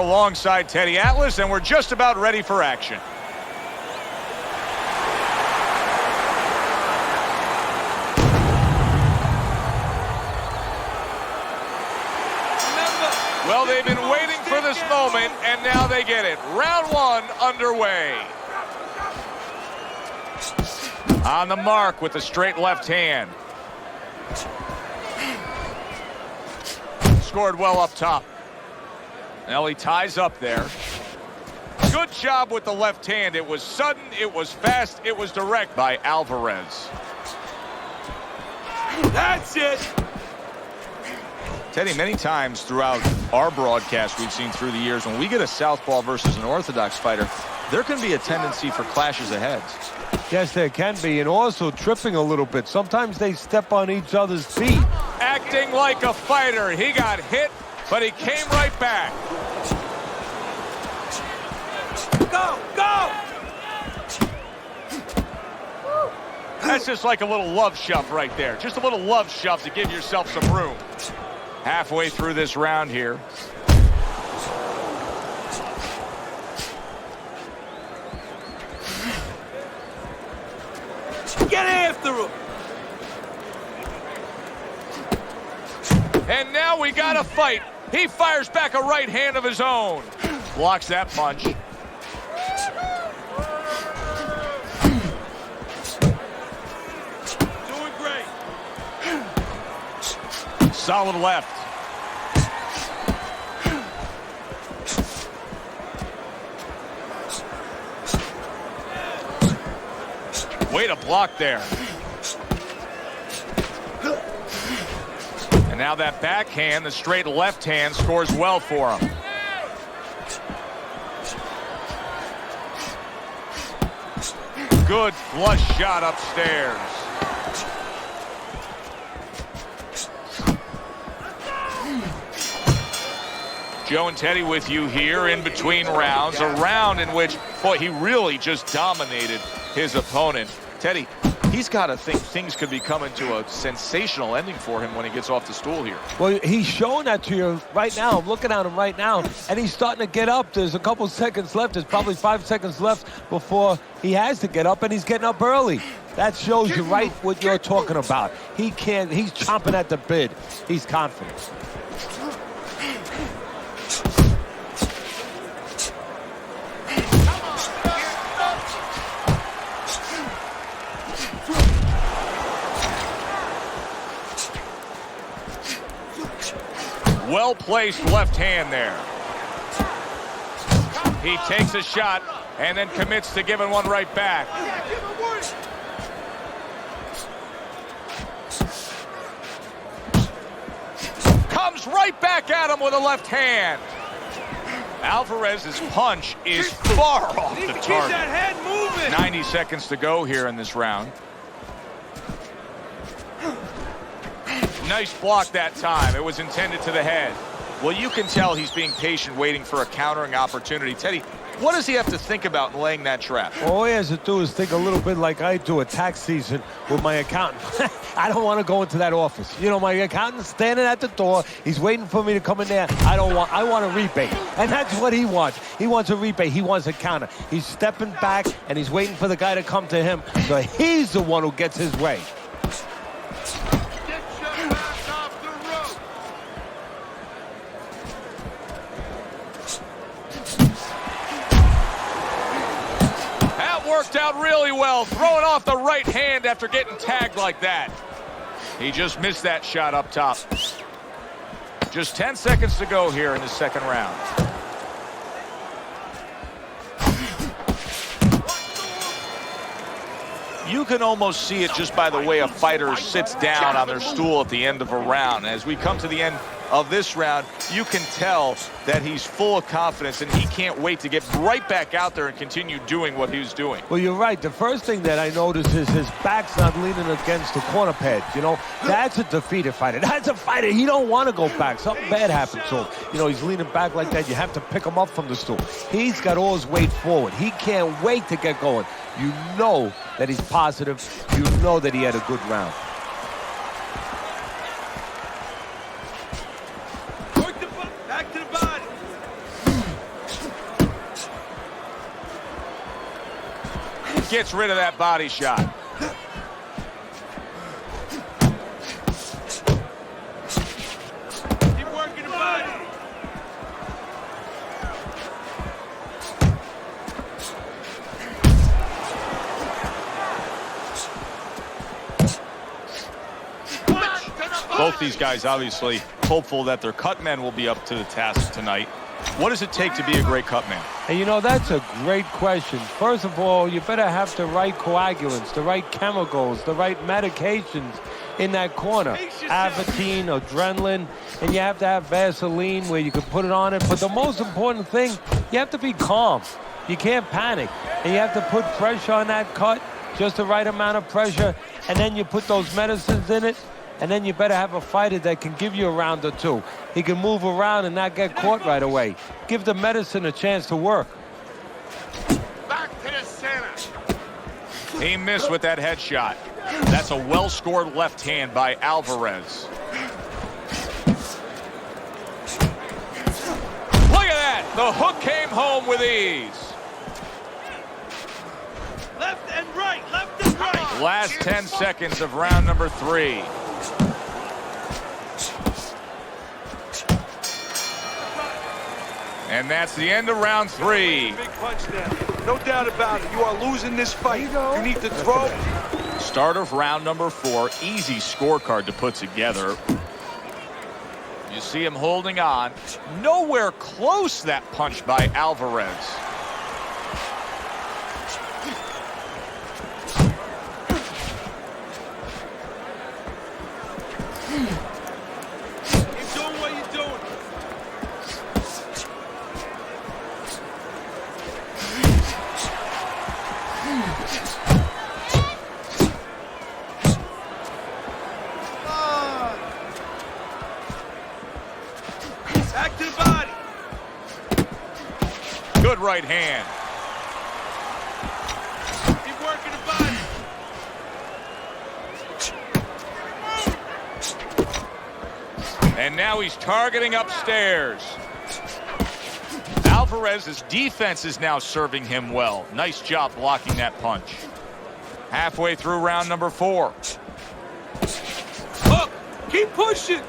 alongside Teddy Atlas, and we're just about ready for action. Well, they've been waiting for this moment, and now they get it. Round one underway. On the mark with the straight left hand. Scored well up top. Now he ties up there. Good job with the left hand. It was sudden, it was fast, it was direct by Alvarez. That's it. Teddy, many times throughout our broadcast we've seen through the years, when we get a southpaw versus an orthodox fighter, there can be a tendency for clashes of heads. Yes, there can be, and also tripping a little bit. Sometimes they step on each other's feet. Acting like a fighter. He got hit, but he came right back. Go, go! That's just like a little love shove right there. Just a little love shove to give yourself some room. Halfway through this round here. Get after him! And now we got a fight. He fires back a right hand of his own. Blocks that punch. Doing great. Solid left. Way to block there. And now that backhand, the straight left hand, scores well for him. Good flush shot upstairs. Joe and Teddy with you here in between rounds. A round in which, boy, he really just dominated his opponent. Teddy, he's got to think things could be coming to a sensational ending for him when he gets off the stool here. Well, he's showing that to you right now. I'm looking at him right now, and he's starting to get up. There's a couple seconds left. There's probably 5 seconds left before he has to get up, and he's getting up early. That shows you right what you're talking about. He's chomping at the bit. He's confident. Well-placed left hand there. He takes a shot and then commits to giving one right back. Comes right back at him with a left hand. Alvarez's punch is far off the target. Keep that head moving. 90 seconds to go here in this round. Nice block that time. It was intended to the head. Well, you can tell he's being patient, waiting for a countering opportunity. Teddy, what does he have to think about in laying that trap? All he has to do is think a little bit like I do at tax season with my accountant. I don't want to go into that office. You know, my accountant's standing at the door. He's waiting for me to come in there. I want a rebate. And that's what he wants. He wants a rebate. He wants a counter. He's stepping back, and he's waiting for the guy to come to him. So he's the one who gets his way. Worked out really well, throwing off the right hand after getting tagged like that. He just missed that shot up top. Just 10 seconds to go here in the second round. You can almost see it just by the way a fighter sits down on their stool at the end of a round. As we come to the end of this round, you can tell that he's full of confidence and he can't wait to get right back out there and continue doing what he was doing. Well, you're right. The first thing that I noticed is his back's not leaning against the corner pad. You know, that's a defeated fighter. That's a fighter. He don't want to go back. Something bad happened to him. You know, he's leaning back like that. You have to pick him up from the stool. He's got all his weight forward. He can't wait to get going. You know that he's positive. You know that he had a good round. Back to the body. Gets rid of that body shot. Keep working the body. Both these guys obviously hopeful that their cut men will be up to the task tonight. What does it take to be a great cut man? And you know, that's a great question. First of all, you better have the right coagulants, the right chemicals, the right medications in that corner. Avatine, adrenaline, and you have to have Vaseline where you can put it on it. But the most important thing, you have to be calm. You can't panic. And you have to put pressure on that cut, just the right amount of pressure, and then you put those medicines in it. And then you better have a fighter that can give you a round or two. He can move around and not get caught right away. Give the medicine a chance to work. Back to the center. He missed with that headshot. That's a well-scored left hand by Alvarez. Look at that. The hook came home with ease. Left and right, left and right. Last 10 seconds of round number 3. And that's the end of round 3. Big punch there. No doubt about it. You are losing this fight. You need to throw. Start of round number 4. Easy scorecard to put together. You see him holding on. Nowhere close that punch by Alvarez. Keep doing what you're doing. Back to the body. Good right hand. Keep working the body. And now he's targeting upstairs. Alvarez's defense is now serving him well. Nice job blocking that punch. Halfway through round number 4. Hook. Keep pushing.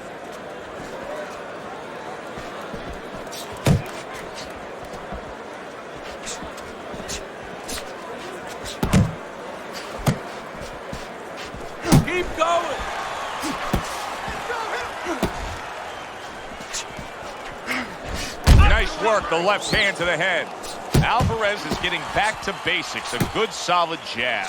Keep going. Nice work, the left hand to the head. Alvarez is getting back to basics, a good solid jab.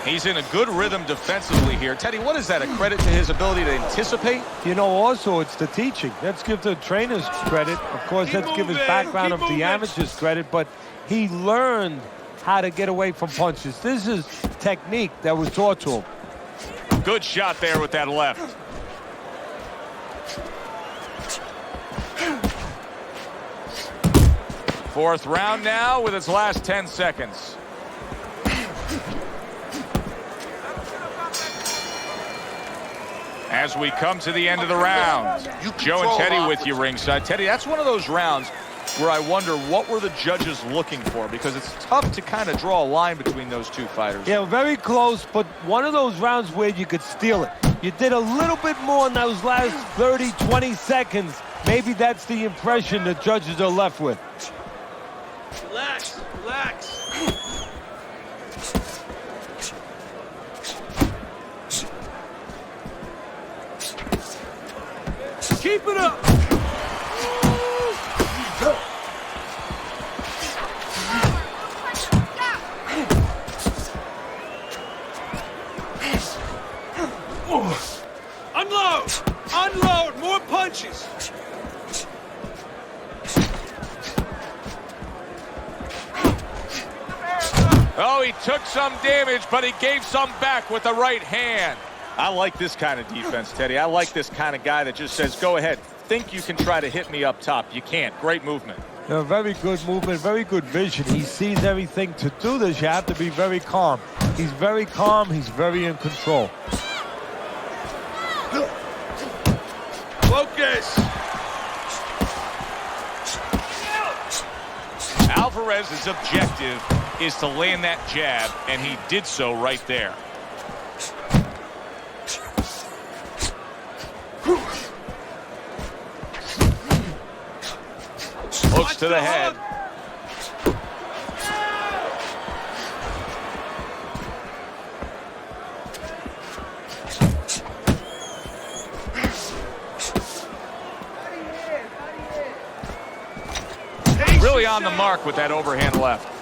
He's in a good rhythm defensively here. Teddy, what is that, a credit to his ability to anticipate? You know, also, it's the teaching. Let's give the trainers credit. Of course, let's give his background of the amateurs credit, but he learned how to get away from punches. This is technique that was taught to him. Good shot there with that left. Fourth round now with its last 10 seconds. As we come to the end of the round, Joe and Teddy with you ringside. Teddy, that's one of those rounds where I wonder what were the judges looking for, because it's tough to kind of draw a line between those two fighters. Yeah, very close, but one of those rounds where you could steal it. You did a little bit more in those last 30, 20 seconds. Maybe that's the impression the judges are left with. Relax, relax. Keep it up. Unload! Unload! More punches! Oh, he took some damage, but he gave some back with the right hand. I like this kind of defense, Teddy. I like this kind of guy that just says, go ahead. Think you can try to hit me up top. You can't. Great movement. Yeah, very good movement, very good vision. He sees everything. To do this, you have to be very calm. He's very calm. He's very in control. Focus! Alvarez's objective is to land that jab, and he did so right there. Hooks to the head. Really on the mark with that overhand left.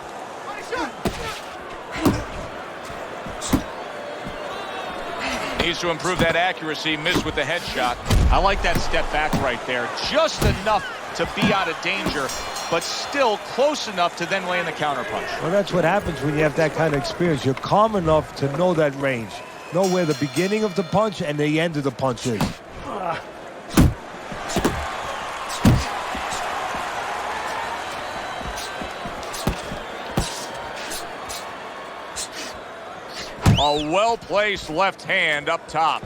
Needs to improve that accuracy. Missed with the headshot. I like that step back right there. Just enough to be out of danger, but still close enough to then land the counterpunch. Well, that's what happens when you have that kind of experience. You're calm enough to know that range. Know where the beginning of the punch and the end of the punch is. A well-placed left hand up top.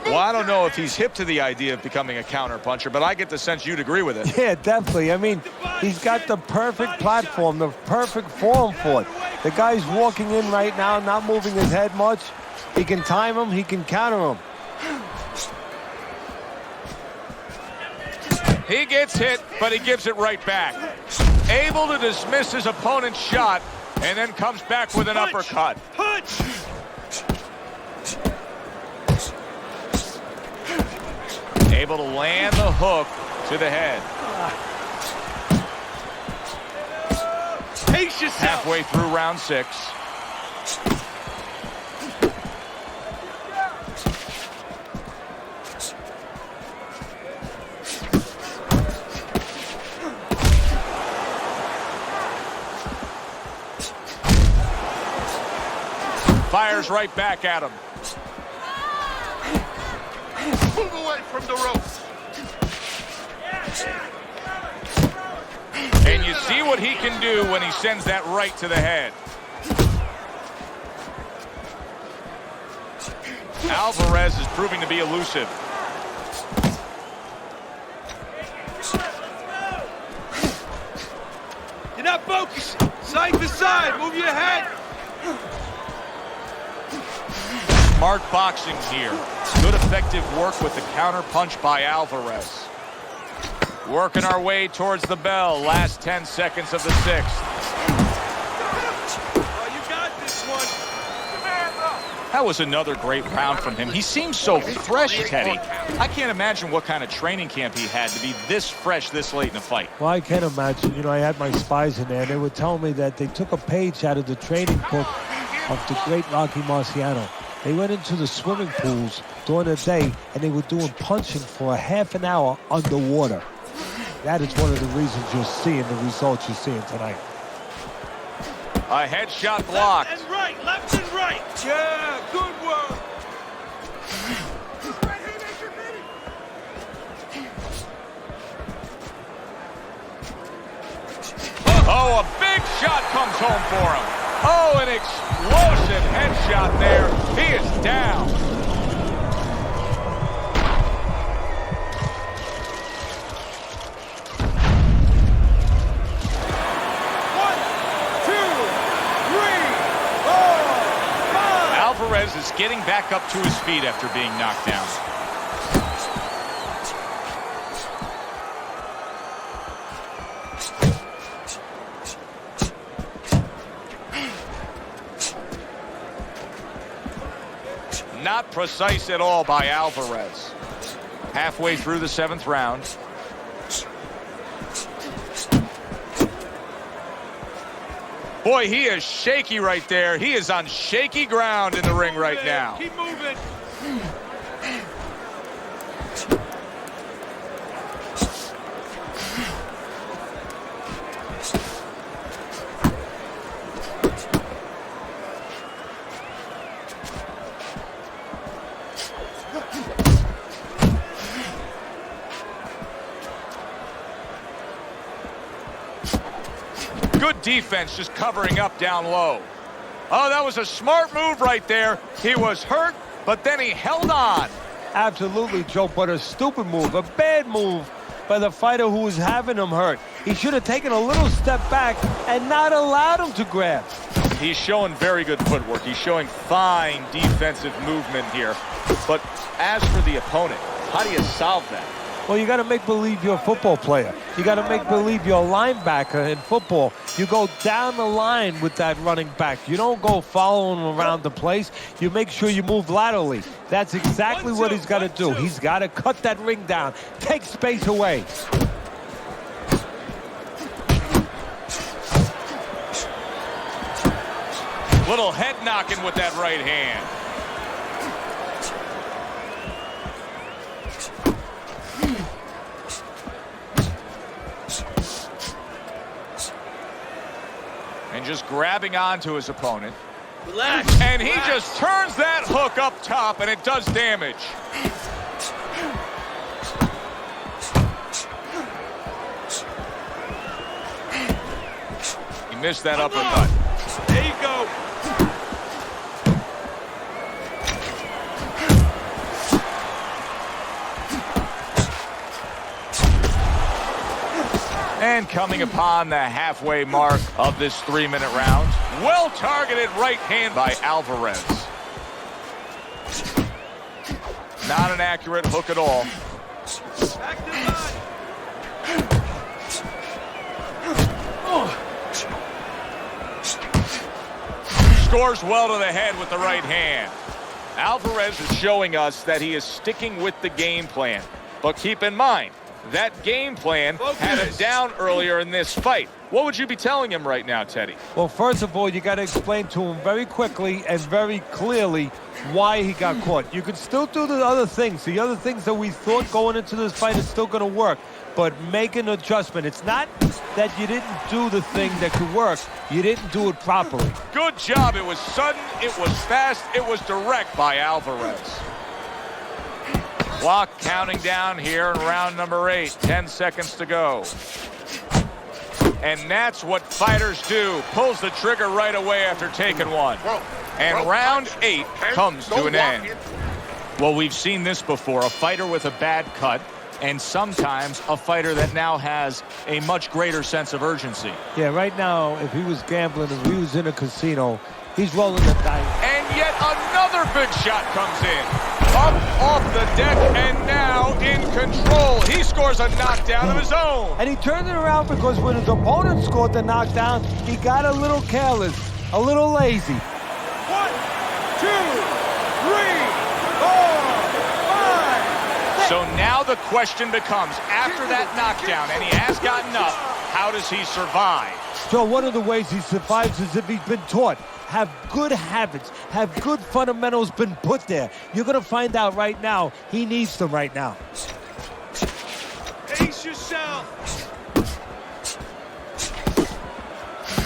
Well, I don't know if he's hip to the idea of becoming a counterpuncher, but I get the sense you'd agree with it. Yeah, definitely. I mean, he's got the perfect platform, the perfect form for it. The guy's walking in right now, not moving his head much. He can time him, he can counter him. He gets hit, but he gives it right back. Able to dismiss his opponent's shot, and then comes back with an uppercut. Punch! Able to land the hook to the head. Pace yourself. Halfway through round 6. Fires right back at him. Move away from the ropes. And you see what he can do when he sends that right to the head. Alvarez is proving to be elusive. You're not focused. Side to side. Move your head. Smart boxing here. Good effective work with the counter punch by Alvarez. Working our way towards the bell. Last 10 seconds of the 6th. Oh, you got this one. That was another great round from him. He seems so fresh, Teddy. I can't imagine what kind of training camp he had to be this fresh this late in the fight. Well, I can imagine. You know, I had my spies in there. They were telling me that they took a page out of the training book of the great Rocky Marciano. They went into the swimming pools during the day, and they were doing punching for a half an hour underwater. That is one of the reasons you're seeing the results you're seeing tonight. A headshot blocked. Left and right. Left and right. Yeah, good work. Oh, a big shot comes home for him. Oh, an explosive headshot there. He is down. Alvarez is getting back up to his feet after being knocked down. Not precise at all by Alvarez. Halfway through the 7th round. Boy, he is shaky right there. He is on shaky ground in the ring right now. Keep moving. Good defense, just covering up down low. Oh, that was a smart move right there. He was hurt, but then he held on. Absolutely, Joe, but a stupid move, a bad move. by the fighter who was having him hurt. He should have taken a little step back and not allowed him to grab. He's showing very good footwork. He's showing fine defensive movement here. But as for the opponent, how do you solve that? Well, you got to make believe you're a football player. You got to make believe you're a linebacker in football. You go down the line with that running back. You don't go following him around the place. You make sure you move laterally. That's exactly what he's got to do. He's got to cut that ring down, take space away. Little head knocking with that right hand. And just grabbing onto his opponent. Relax. And he just turns that hook up top, and it does damage. He missed that uppercut. There you go. And coming upon the halfway mark of this 3-minute round, well-targeted right hand by Alvarez. Not an accurate hook at all. Back to the body. Scores well to the head with the right hand. Alvarez is showing us that he is sticking with the game plan. But keep in mind, that game plan had him down earlier in this fight. What would you be telling him right now, Teddy? Well, first of all, you got to explain to him very quickly and very clearly why he got caught. You can still do the other things. The other things that we thought going into this fight is still going to work. But make an adjustment. It's not that you didn't do the thing that could work. You didn't do it properly. Good job. It was sudden, it was fast, it was direct by Alvarez. Clock counting down here in round number 8. 10 seconds to go. And that's what fighters do. Pulls the trigger right away after taking one. And round 8 comes to an end. Well, we've seen this before. A fighter with a bad cut, and sometimes a fighter that now has a much greater sense of urgency. Yeah, right now, if he was gambling, if he was in a casino, he's rolling the dice. And yet another big shot comes in. Up off the deck and now in control. He scores a knockdown of his own. And he turned it around because when his opponent scored the knockdown, he got a little careless, a little lazy. 1, 2, 3, 4, 5, 6. So now the question becomes, after that knockdown, and he has gotten up, how does he survive? So one of the ways he survives is if he's been taught. Have good habits, have good fundamentals been put there. You're going to find out right now, he needs them right now. Pace yourself.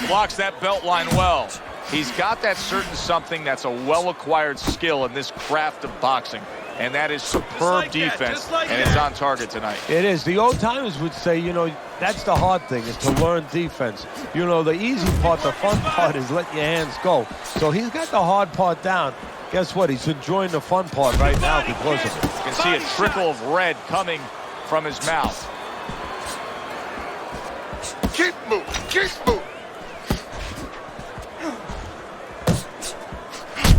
Blocks that belt line well. He's got that certain something that's a well-acquired skill in this craft of boxing. And that is superb defense, and it's on target tonight. It is. The old-timers would say, you know, that's the hard thing, is to learn defense. You know, the easy part, the fun part is let your hands go. So he's got the hard part down. Guess what? He's enjoying the fun part right now because of it. You can see a trickle of red coming from his mouth. Keep moving. Keep moving.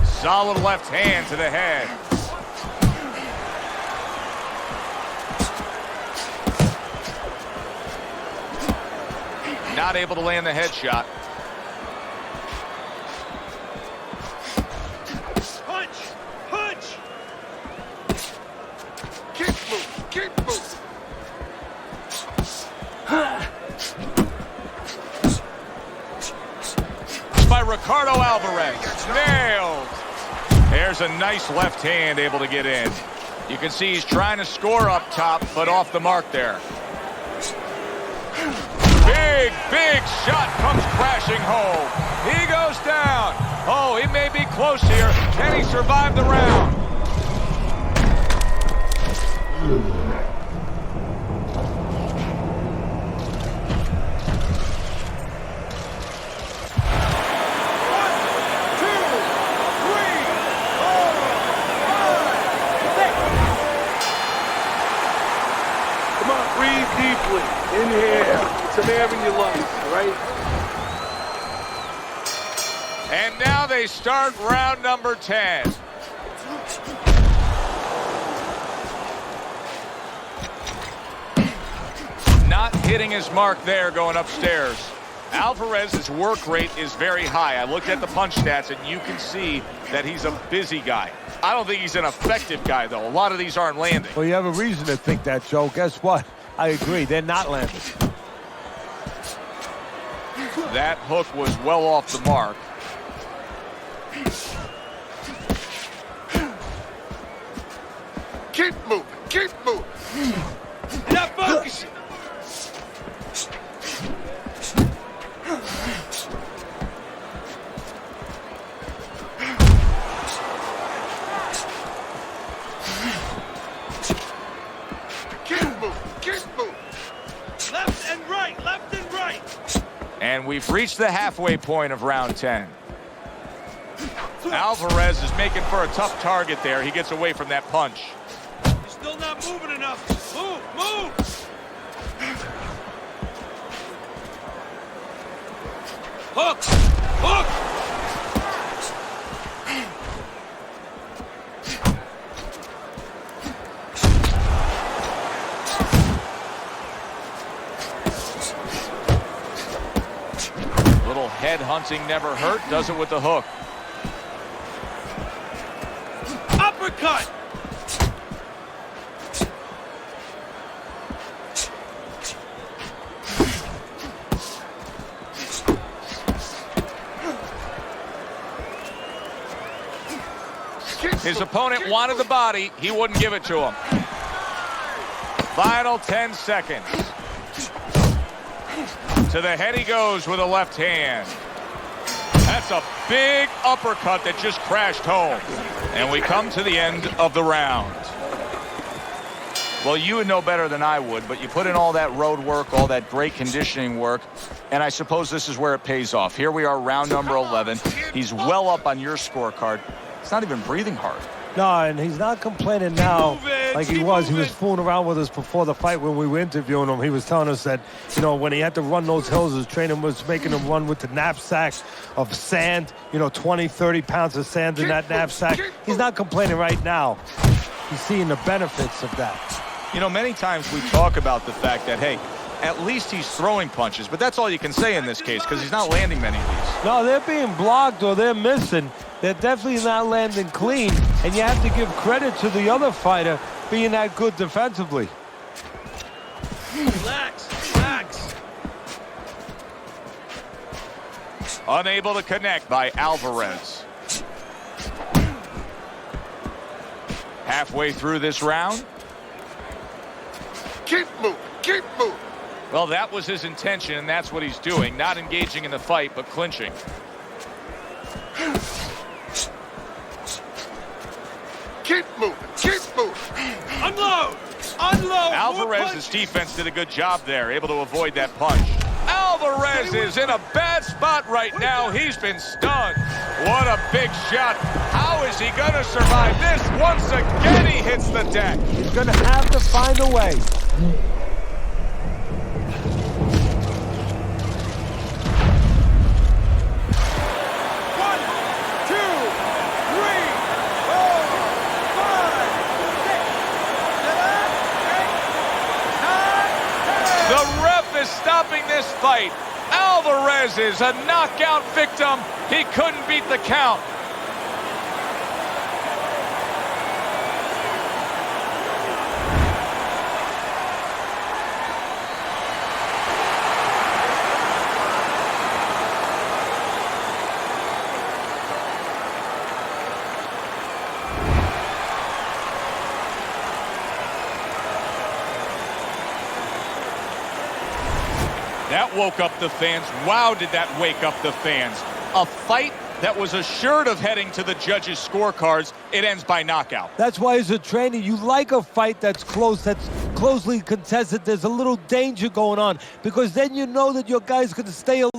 Solid left hand to the head. Not able to land the headshot. Punch! Punch! Keep moving! Keep moving! By Ricardo Alvarez. Nailed. There's a nice left hand able to get in. You can see he's trying to score up top, but off the mark there. Big, big shot comes crashing home. He goes down. Oh, he may be close here. Can he survive the round? deeply. Inhale. Some air in your lungs, all right? And now they start round number 10. Not hitting his mark there going upstairs. Alvarez's work rate is very high. I looked at the punch stats, and you can see that he's a busy guy. I don't think he's an effective guy, though. A lot of these aren't landing. Well, you have a reason to think that, Joe. Guess what? I agree. They're not landing. That hook was well off the mark. Keep moving. Keep moving. Now focus. Left and right, left and right. And we've reached the halfway point of round 10. Alvarez is making for a tough target there. He gets away from that punch. You're still not moving enough. Move, move. Hook, hook. Little head hunting never hurt. Does it with the hook. Uppercut. His opponent wanted the body. He wouldn't give it to him. Final 10 seconds. To the head he goes with a left hand. That's a big uppercut that just crashed home. And we come to the end of the round. Well, you would know better than I would, but you put in all that road work, all that great conditioning work, and I suppose this is where it pays off. Here we are, round number 11. He's well up on your scorecard. He's not even breathing hard. No, and he's not complaining now like he was. He was fooling around with us before the fight when we were interviewing him. He was telling us that, you know, when he had to run those hills, his trainer was making him run with the knapsack of sand, you know, 20, 30 pounds of sand in that knapsack. He's not complaining right now. He's seeing the benefits of that. You know, many times we talk about the fact that, hey, at least he's throwing punches, but that's all you can say in this case because he's not landing many of these. No, they're being blocked or they're missing. They're definitely not landing clean, and you have to give credit to the other fighter being that good defensively. Relax, relax. Unable to connect by Alvarez. Halfway through this round. Keep moving. Keep moving. Well, that was his intention, and that's what he's doing. Not engaging in the fight, but clinching. Keep moving. Keep moving. Unload, unload. Alvarez's defense did a good job there, able to avoid that punch. Alvarez is in a bad spot right now. He's been stunned. What a big shot. How is he going to survive this? Once again, he hits the deck. He's going to have to find a way. Stopping this fight. Alvarez is a knockout victim. He couldn't beat the count. That woke up the fans. Wow, did that wake up the fans. A fight that was assured of heading to the judges' scorecards. It ends by knockout. That's why as a trainer, you like a fight that's close, that's closely contested. There's a little danger going on because then you know that your guy's going to stay alert.